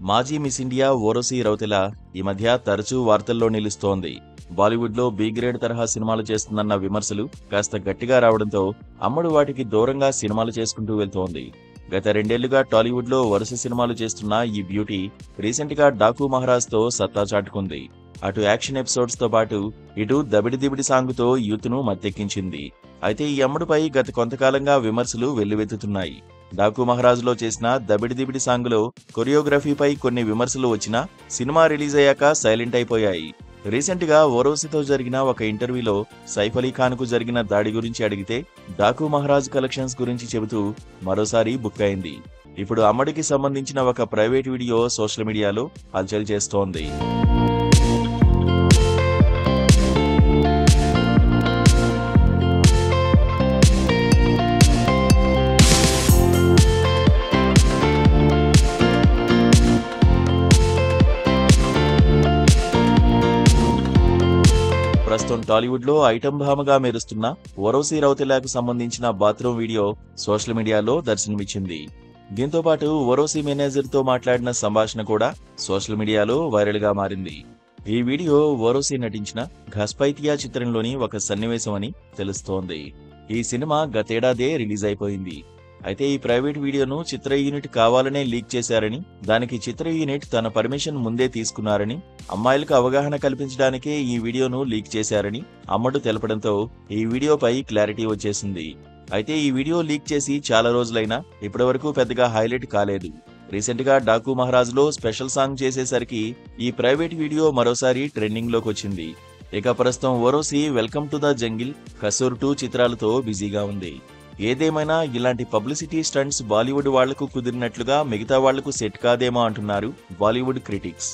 మాజీ miss India Urvashi Rautela ఈ మధ్య తరచూ వార్తల్లో నిలుస్తోంది. బాలీవుడ్లో బి గ్రేడ్ తరహా సినిమాలు చేస్తుందన్న విమర్శలు కాస్త గట్టిగా రావడంతో అమ్మడు వాటికి దూరంగా సినిమాలు చేసుకుంటూ వెళ్తోంది. గత 2 ఏళ్లుగా టాలీవుడ్లో వరుస సినిమాలు చేస్తున్న ఈ బ్యూటీ రీసెంట్ గా డాకు మహారాజ్తో సత్తా చాటుకుంది. అటు యాక్షన్ ఎపిసోడ్స్ తో పాటు ఇటు దబిడి దిబిడి సాంగుతో యూత్ ను మత్తెక్కించింది. అయితే ఈ అమ్మడుపై గత కొంతకాలంగా విమర్శలు వెల్లువెత్తుతున్నాయి. డాకు మహారాజ్లో చేసిన దబిడి దిబిడి సాంగులో కొరియోగ్రఫీపై కొన్ని విమర్శలు వచ్చినా సినిమా రిలీజ్ అయ్యాక సైలెంట్ అయిపోయాయి. రీసెంట్ గా ఊర్వశితో జరిగిన ఒక ఇంటర్వ్యూలో సైఫ్ అలీ ఖాన్ కు జరిగిన దాడి గురించి అడిగితే డాకు మహారాజ్ కలెక్షన్స్ గురించి చెబుతూ మరోసారి బుక్ అయింది. ఇప్పుడు అమ్మడికి సంబంధించిన ఒక ప్రైవేట్ వీడియో సోషల్ మీడియాలో హల్చల్ చేస్తోంది. ప్రస్తుతం టాలీవుడ్ లో ఐటమ్ భామగా మెరుస్తున్న ఊర్వశి రౌతెలకు సంబంధించిన బాత్రూమ్ వీడియో సోషల్ మీడియాలో దర్శనమిచ్చింది. దీంతో పాటు ఊర్వశి మేనేజర్ తో మాట్లాడిన సంభాషణ కూడా సోషల్ మీడియాలో వైరల్ గా మారింది. ఈ వీడియో ఊర్వశి నటించిన ఘస్పైతియా చిత్రంలోని ఒక సన్నివేశం అని తెలుస్తోంది. ఈ సినిమా గతేడాదే రిలీజ్ అయిపోయింది. అయితే ఈ ప్రైవేట్ వీడియోను చిత్ర యూనిట్ కావాలనే లీక్ చేశారని, దానికి చిత్ర యూనిట్ తన పర్మిషన్ ముందే తీసుకున్నారని, అమ్మాయిలకు అవగాహన కల్పించడానికే ఈ వీడియోను లీక్ చేశారని అమ్మడు తెలపడంతో ఈ వీడియోపై క్లారిటీ వచ్చేసింది. అయితే ఈ వీడియో లీక్ చేసి చాలా రోజులైనా ఇప్పటివరకు పెద్దగా హైలైట్ కాలేదు. రీసెంట్ గా డాకు మహారాజ్ లో స్పెషల్ సాంగ్ చేసేసరికి ఈ ప్రైవేట్ వీడియో మరోసారి ట్రెండింగ్ లోకి వచ్చింది. ఇక ప్రస్తుతం Urvashi welcome to the jungle, Kasoor 2 చిత్రాలతో బిజీగా ఉంది. ఏదేమైనా ఇలాంటి పబ్లిసిటీ స్టంట్స్ బాలీవుడ్ వాళ్లకు కుదిరినట్లుగా మిగతా వాళ్లకు సెట్ కాదేమో అంటున్నారు బాలీవుడ్ క్రిటిక్స్.